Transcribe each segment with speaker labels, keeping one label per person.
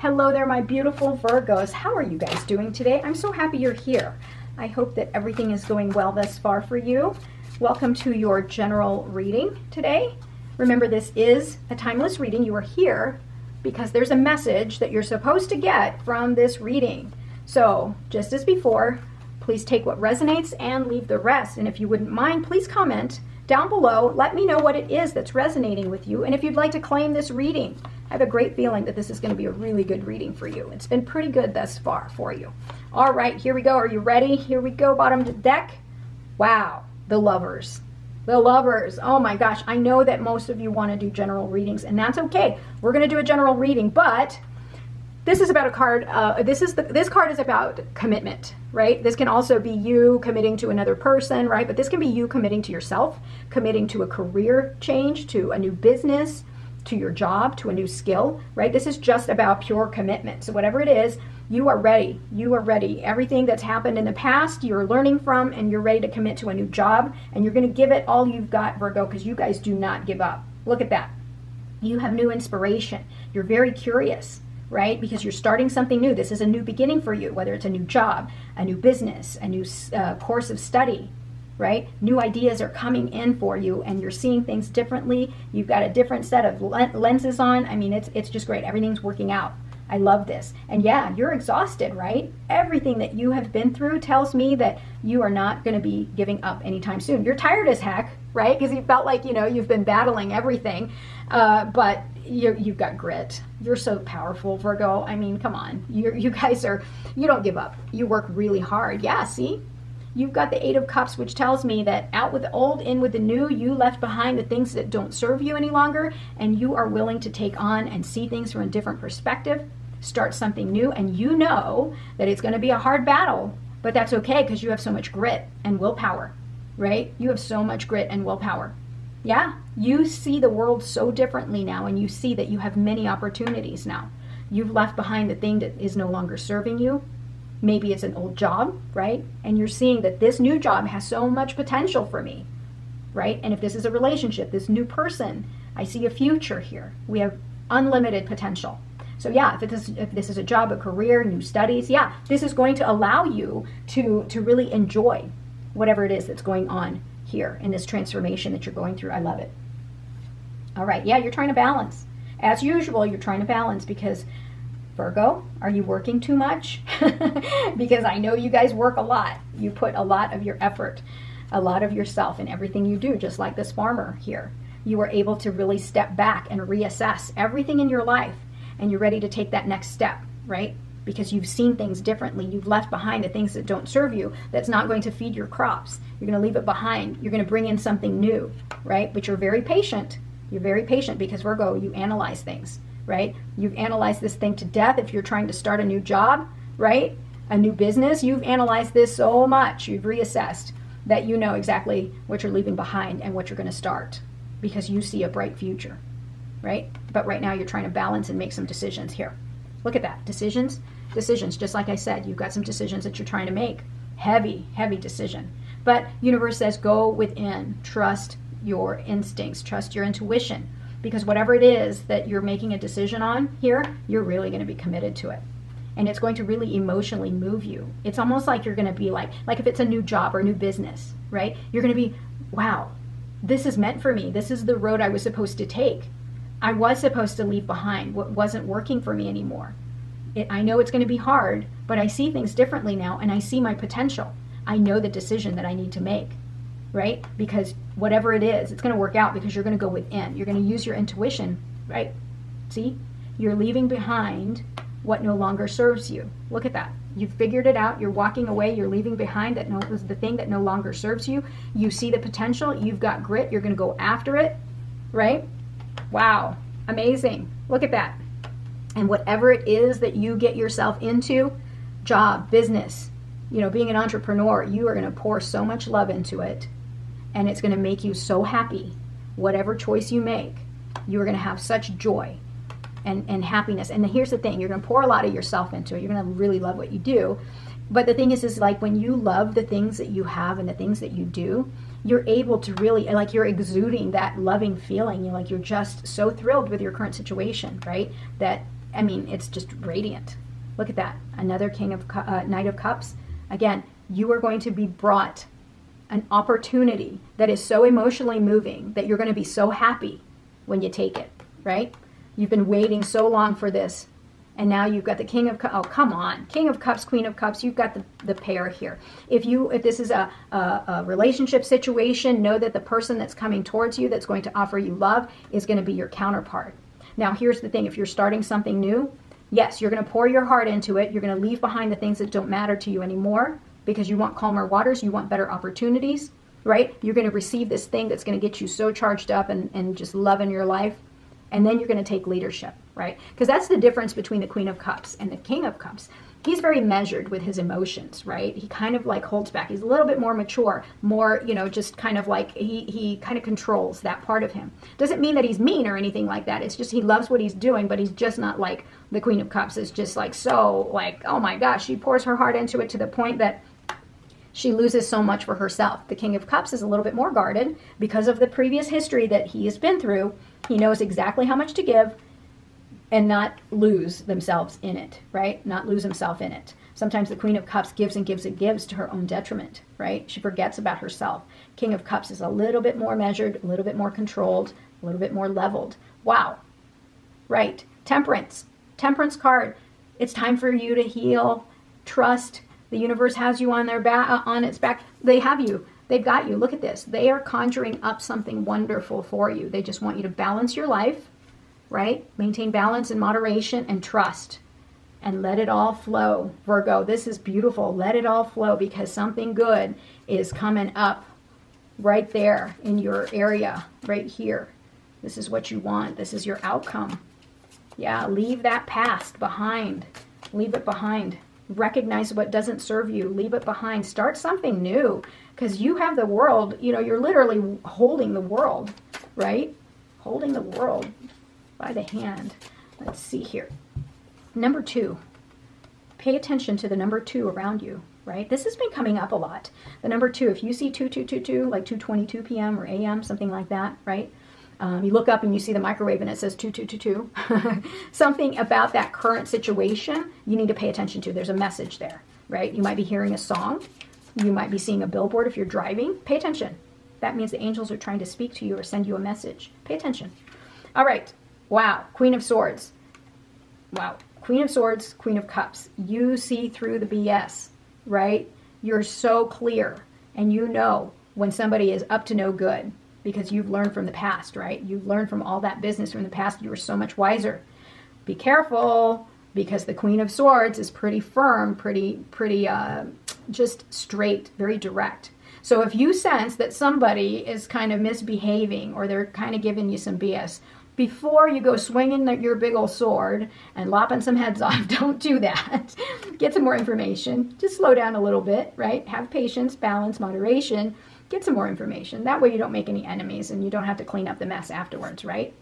Speaker 1: Hello there, my beautiful Virgos. How are you guys doing today? I'm so happy you're here. I hope that everything is going well thus far for you. Welcome to your general reading today. Remember, this is a timeless reading. You are here because there's a message that you're supposed to get from this reading. So, just as before, please take what resonates and leave the rest. And if you wouldn't mind, please comment down below. Let me know what it is that's resonating with you and if you'd like to claim this reading. I have a great feeling that this is going to be a really good reading for you. It's been pretty good thus far for you. All right, here we go. Are you ready? Here we go, bottom of the deck. Wow, the Lovers. The Lovers. Oh my gosh, I know that most of you want to do general readings, and that's okay. We're going to do a general reading, but this is about a card. This card is about commitment, right? This can also be you committing to another person, right? But this can be you committing to yourself, committing to a career change, to a new business, to your job, to a new skill, right? This is just about pure commitment. So whatever it is, you are ready. You are ready. Everything that's happened in the past, you're learning from, and you're ready to commit to a new job, and you're going to give it all you've got, Virgo, because you guys do not give up. Look at that. You have new inspiration. You're very curious, right? Because you're starting something new. This is a new beginning for you, whether it's a new job, a new business, a new course of study, right? New ideas are coming in for you and you're seeing things differently. You've got a different set of lenses on. I mean, it's just great. Everything's working out. I love this. And yeah, you're exhausted, right? Everything that you have been through tells me that you are not going to be giving up anytime soon. You're tired as heck, right? Because you felt like, you've been battling everything, but you've got grit. You're so powerful, Virgo. I mean, come on. You guys you don't give up. You work really hard. Yeah, see? You've got the Eight of Cups, which tells me that out with the old, in with the new. You left behind the things that don't serve you any longer, and you are willing to take on and see things from a different perspective, start something new, and you know that it's going to be a hard battle, but that's okay because you have so much grit and willpower, right? You have so much grit and willpower. Yeah, you see the world so differently now, and you see that you have many opportunities now. You've left behind the thing that is no longer serving you. Maybe it's an old job, right? And you're seeing that this new job has so much potential for me, right? And if this is a relationship, this new person, I see a future here. We have unlimited potential. So yeah, if this is a job, a career, new studies, yeah, this is going to allow you to really enjoy whatever it is that's going on here in this transformation that you're going through. I love it. All right, yeah, you're trying to balance. As usual, you're trying to balance because Virgo, are you working too much? Because I know you guys work a lot. You put a lot of your effort, a lot of yourself in everything you do, just like this farmer here. You are able to really step back and reassess everything in your life, and you're ready to take that next step, right? Because you've seen things differently. You've left behind the things that don't serve you, that's not going to feed your crops. You're going to leave it behind. You're going to bring in something new, right? But you're very patient. You're very patient because, Virgo, you analyze things, right? You've analyzed this thing to death. If you're trying to start a new job, right? A new business, you've analyzed this so much. You've reassessed that you know exactly what you're leaving behind and what you're going to start because you see a bright future, right? But right now you're trying to balance and make some decisions here. Look at that. Decisions, just like I said, you've got some decisions that you're trying to make. Heavy, heavy decision. But universe says go within. Trust your instincts. Trust your intuition. Because whatever it is that you're making a decision on here, you're really going to be committed to it. And it's going to really emotionally move you. It's almost like you're going to be like if it's a new job or a new business, right? You're going to be, wow, this is meant for me. This is the road I was supposed to take. I was supposed to leave behind what wasn't working for me anymore. I know it's going to be hard, but I see things differently now, and I see my potential. I know the decision that I need to make, right? Because whatever it is, it's going to work out because you're going to go within. You're going to use your intuition, right? See? You're leaving behind what no longer serves you. Look at that. You've figured it out. You're walking away. You're leaving behind the thing that no longer serves you. You see the potential. You've got grit. You're going to go after it, right? Wow. Amazing. Look at that. And whatever it is that you get yourself into, job, business, being an entrepreneur, you are going to pour so much love into it. And it's going to make you so happy. Whatever choice you make, you are going to have such joy and happiness. And here's the thing, you're going to pour a lot of yourself into it. You're going to really love what you do. But the thing is like when you love the things that you have and the things that you do, you're able to really, like you're exuding that loving feeling. You're just so thrilled with your current situation, right? That I mean, it's just radiant. Look at that. Another Knight of Cups. Again, you are going to be brought an opportunity that is so emotionally moving that you're going to be so happy when you take it, right? You've been waiting so long for this. And now you've got the King of Cups. Oh, come on. King of Cups, Queen of Cups. You've got the pair here. If this is a relationship situation, know that the person that's coming towards you that's going to offer you love is going to be your counterpart. Now, here's the thing. If you're starting something new, yes, you're going to pour your heart into it. You're going to leave behind the things that don't matter to you anymore because you want calmer waters. You want better opportunities, right? You're going to receive this thing that's going to get you so charged up and just loving your life. And then you're going to take leadership, right? Because that's the difference between the Queen of Cups and the King of Cups. He's very measured with his emotions, right? He kind of like holds back. He's a little bit more mature, more, just kind of like he kind of controls that part of him. Doesn't mean that he's mean or anything like that. It's just he loves what he's doing, but he's just not like the Queen of Cups is just like so like, oh my gosh, she pours her heart into it to the point that she loses so much for herself. The King of Cups is a little bit more guarded because of the previous history that he has been through. He knows exactly how much to give and not lose themselves in it, right? Not lose himself in it. Sometimes the Queen of Cups gives and gives and gives to her own detriment, right? She forgets about herself. King of Cups is a little bit more measured, a little bit more controlled, a little bit more leveled. Wow. Right. Temperance. Temperance card. It's time for you to heal, trust. The universe has you on on its back. They have you. They've got you. Look at this. They are conjuring up something wonderful for you. They just want you to balance your life, right? Maintain balance and moderation and trust. And let it all flow. Virgo, this is beautiful. Let it all flow because something good is coming up right there in your area, right here. This is what you want. This is your outcome. Yeah, leave that past behind. Leave it behind. Recognize what doesn't serve you. Leave it behind. Start something new because you have the world. You're literally holding the world, right? Holding the world by the hand. Let's see here. Number 2. Pay attention to the number 2 around you, right? This has been coming up a lot. The number 2, if you see 2222, like 2:22 p.m. or a.m., something like that, right? You look up and you see the microwave and it says 2222. Something about that current situation you need to pay attention to. There's a message there, right? You might be hearing a song. You might be seeing a billboard if you're driving. Pay attention. That means the angels are trying to speak to you or send you a message. Pay attention. All right. Wow. Queen of Swords. Wow. Queen of Swords, Queen of Cups. You see through the BS, right? You're so clear and you know when somebody is up to no good. Because you've learned from the past, right? You've learned from all that business from the past. You were so much wiser. Be careful, because the Queen of Swords is pretty firm, pretty just straight, very direct. So if you sense that somebody is kind of misbehaving or they're kind of giving you some BS, before you go swinging your big old sword and lopping some heads off, don't do that. Get some more information. Just slow down a little bit, right? Have patience, balance, moderation. Get some more information. That way you don't make any enemies and you don't have to clean up the mess afterwards, right?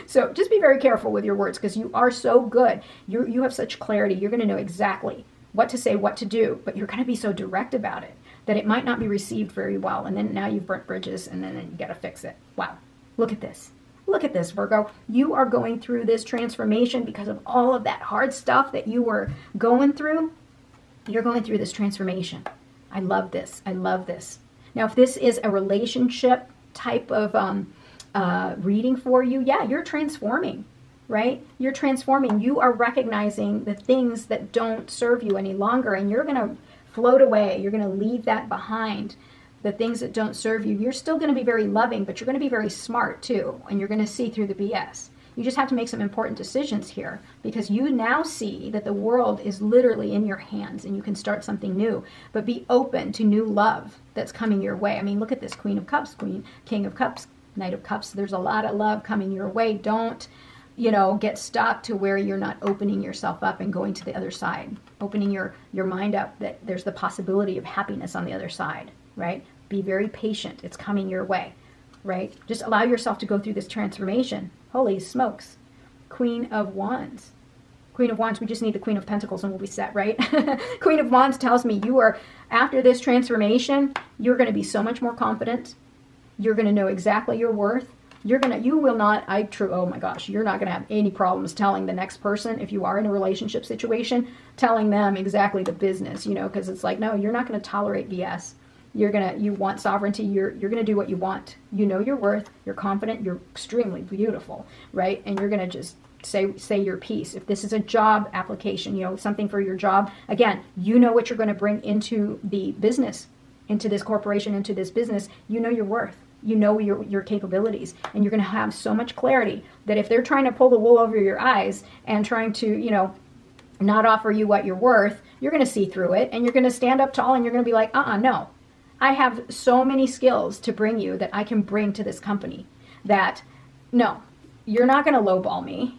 Speaker 1: So just be very careful with your words because you are so good. You have such clarity. You're going to know exactly what to say, what to do, but you're going to be so direct about it that it might not be received very well. And then now you've burnt bridges and then you got to fix it. Wow. Look at this. Look at this, Virgo. You are going through this transformation because of all of that hard stuff that you were going through. You're going through this transformation. I love this. I love this. Now, if this is a relationship type of reading for you, yeah, you're transforming, right? You're transforming. You are recognizing the things that don't serve you any longer, and you're going to float away. You're going to leave that behind, the things that don't serve you. You're still going to be very loving, but you're going to be very smart, too, and you're going to see through the BS. You just have to make some important decisions here because you now see that the world is literally in your hands and you can start something new. But be open to new love that's coming your way. I mean, look at this Queen of Cups, King of Cups, Knight of Cups. There's a lot of love coming your way. Don't, get stuck to where you're not opening yourself up and going to the other side. Opening your mind up that there's the possibility of happiness on the other side, right? Be very patient. It's coming your way, right? Just allow yourself to go through this transformation. Holy smokes. Queen of Wands. Queen of Wands, we just need the Queen of Pentacles and we'll be set, right? Queen of Wands tells me you are, after this transformation, you're going to be so much more confident. You're going to know exactly your worth. you will not, oh my gosh, you're not gonna have any problems telling the next person, if you are in a relationship situation, telling them exactly the business, because it's like, no, you're not gonna tolerate BS. You want sovereignty, you're gonna do what you want. You know your worth, you're confident, you're extremely beautiful, right? And you're gonna just say your piece. If this is a job application, something for your job, again, you know what you're gonna bring into the business, into this corporation, into this business. You know your worth. You know your capabilities, and you're going to have so much clarity that if they're trying to pull the wool over your eyes and trying to, not offer you what you're worth, you're going to see through it, and you're going to stand up tall, and you're going to be like, no, I have so many skills to bring you that I can bring to this company that, no, you're not going to lowball me.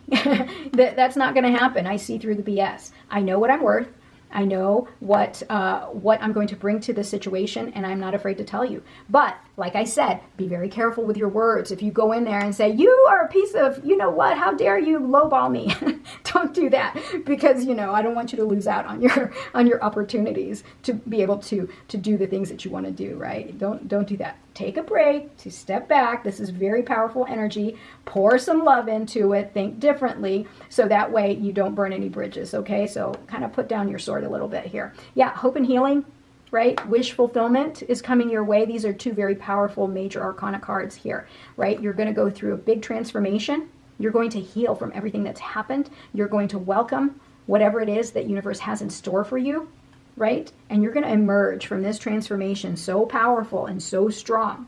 Speaker 1: That's not going to happen. I see through the BS. I know what I'm worth. I know what I'm going to bring to this situation, and I'm not afraid to tell you. But like I said, be very careful with your words. If you go in there and say, you are a piece of, what, how dare you lowball me? Don't do that, because, I don't want you to lose out on your opportunities to be able to do the things that you want to do, right? Don't do that. Take a break, to step back. This is very powerful energy. Pour some love into it. Think differently, so that way you don't burn any bridges, okay? So kind of put down your sword a little bit here. Yeah, hope and healing, right? Wish fulfillment is coming your way. These are two very powerful major arcana cards here, right? You're going to go through a big transformation. You're going to heal from everything that's happened. You're going to welcome whatever it is that universe has in store for you, right? And you're going to emerge from this transformation so powerful and so strong.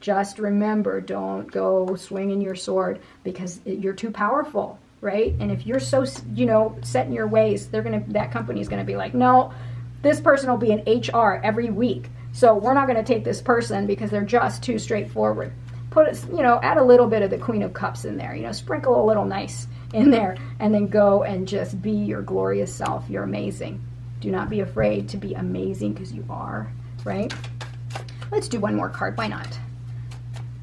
Speaker 1: Just remember, don't go swinging your sword, because you're too powerful, right? And if you're so, set in your ways, that company is going to be like, no, this person will be in HR every week, so we're not going to take this person because they're just too straightforward. Add a little bit of the Queen of Cups in there, sprinkle a little nice in there, and then go and just be your glorious self. You're amazing. Do not be afraid to be amazing, because you are, right? Let's do one more card. Why not?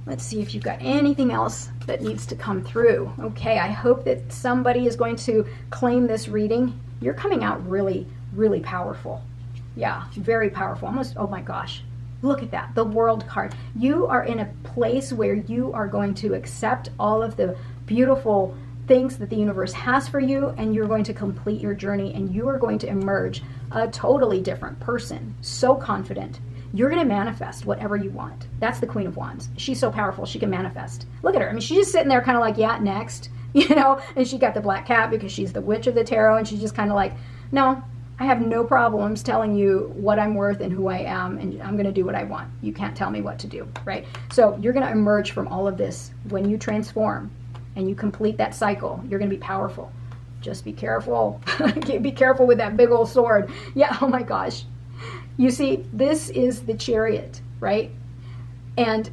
Speaker 1: Let's see if you've got anything else that needs to come through. Okay, I hope that somebody is going to claim this reading. You're coming out really, really powerful. Yeah, very powerful. Almost, oh my gosh. Look at that, the World card. You are in a place where you are going to accept all of the beautiful things that the universe has for you, and you're going to complete your journey, and you are going to emerge a totally different person. So confident. You're going to manifest whatever you want. That's the Queen of Wands. She's so powerful, she can manifest. Look at her. I mean, she's just sitting there kind of like, yeah, next, and she got the black cat because she's the witch of the tarot, and she's just kind of like, no, I have no problems telling you what I'm worth and who I am, and I'm going to do what I want. You can't tell me what to do, right? So you're going to emerge from all of this when you transform and you complete that cycle. You're going to be powerful. Just be careful. Be careful with that big old sword. Yeah, oh my gosh. You see, this is the Chariot, right? And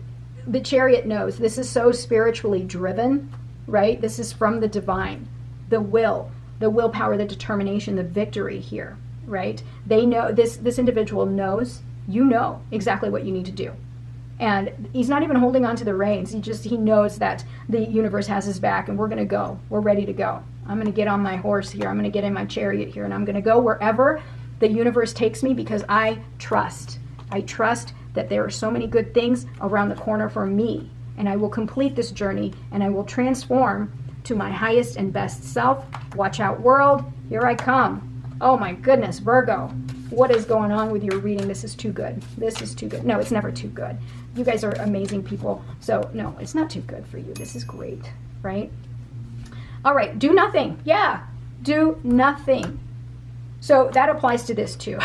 Speaker 1: the Chariot knows this is so spiritually driven, right? This is from the divine, the willpower, the determination, the victory here, right? They know, this individual knows, you know exactly what you need to do. And he's not even holding on to the reins. He knows that the universe has his back, and we're going to go. We're ready to go. I'm going to get on my horse here. I'm going to get in my chariot here, and I'm going to go wherever the universe takes me, because I trust. I trust that there are so many good things around the corner for me, and I will complete this journey, and I will transform to my highest and best self. Watch out, world. Here I come. Oh my goodness, Virgo. What is going on with your reading? This is too good. This is too good. No, it's never too good. You guys are amazing people. So no, it's not too good for you. This is great, right? All right, do nothing. Yeah, do nothing. So that applies to this too,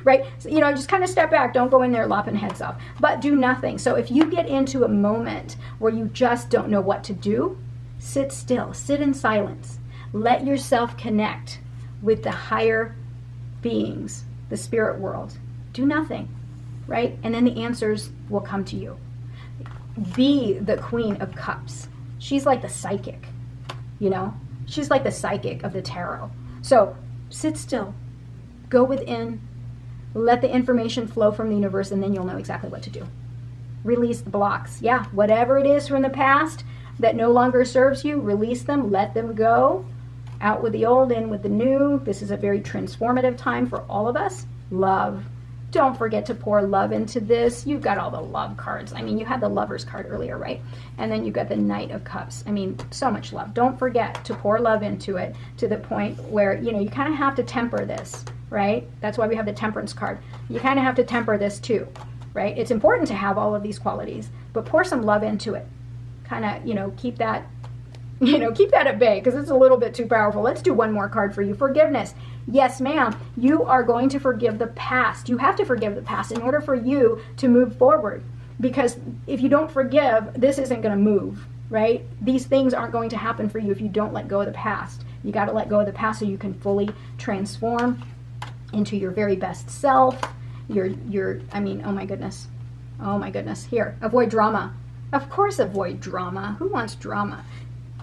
Speaker 1: right? So, just kind of step back. Don't go in there lopping heads off, but do nothing. So if you get into a moment where you just don't know what to do, sit still, sit in silence. Let yourself connect with the higher beings, the spirit world. Do nothing, right? And then the answers will come to you. Be the Queen of Cups. She's like the psychic, She's like the psychic of the tarot. So sit still, go within, let the information flow from the universe, and then you'll know exactly what to do. Release the blocks. Yeah, whatever it is from the past that no longer serves you, release them, let them go. Out with the old, in with the new. This is a very transformative time for all of us. Love, Don't forget to pour love into this. You've got all the love cards. I mean, you had the Lover's card earlier, right? And then you've got the Knight of Cups. I mean, so much love. Don't forget to pour love into it to the point where, you know, you kind of have to temper this, right? That's why we have the Temperance card. You kind of have to temper this too, right? It's important to have all of these qualities, but pour some love into it. Kind of, you know, keep that at bay because it's a little bit too powerful. Let's do one more card for you. Forgiveness. Yes, ma'am. You are going to forgive the past. You have to forgive the past in order for you to move forward. Because if you don't forgive, this isn't going to move, right? These things aren't going to happen for you if you don't let go of the past. You got to let go of the past so you can fully transform into your very best self. I mean, oh my goodness. Oh my goodness. Here, avoid drama. Of course, avoid drama. Who wants drama?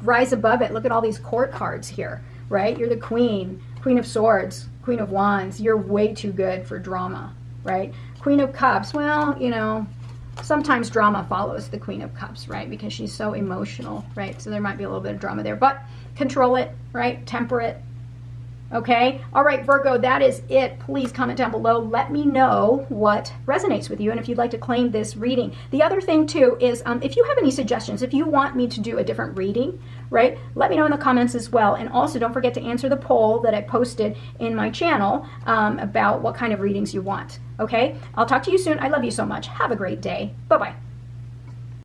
Speaker 1: Rise above it. Look at all these court cards here, right? You're the Queen of Swords, Queen of Wands. You're way too good for drama, right? Queen of Cups. Well, you know, sometimes drama follows the Queen of Cups, right? Because she's so emotional, right? So there might be a little bit of drama there, but control it, right? Temper it. Okay. All right, Virgo, that is it. Please comment down below. Let me know what resonates with you and if you'd like to claim this reading. The other thing too is if you have any suggestions, if you want me to do a different reading, right, let me know in the comments as well. And also don't forget to answer the poll that I posted in my channel about what kind of readings you want. Okay. I'll talk to you soon. I love you so much. Have a great day. Bye-bye.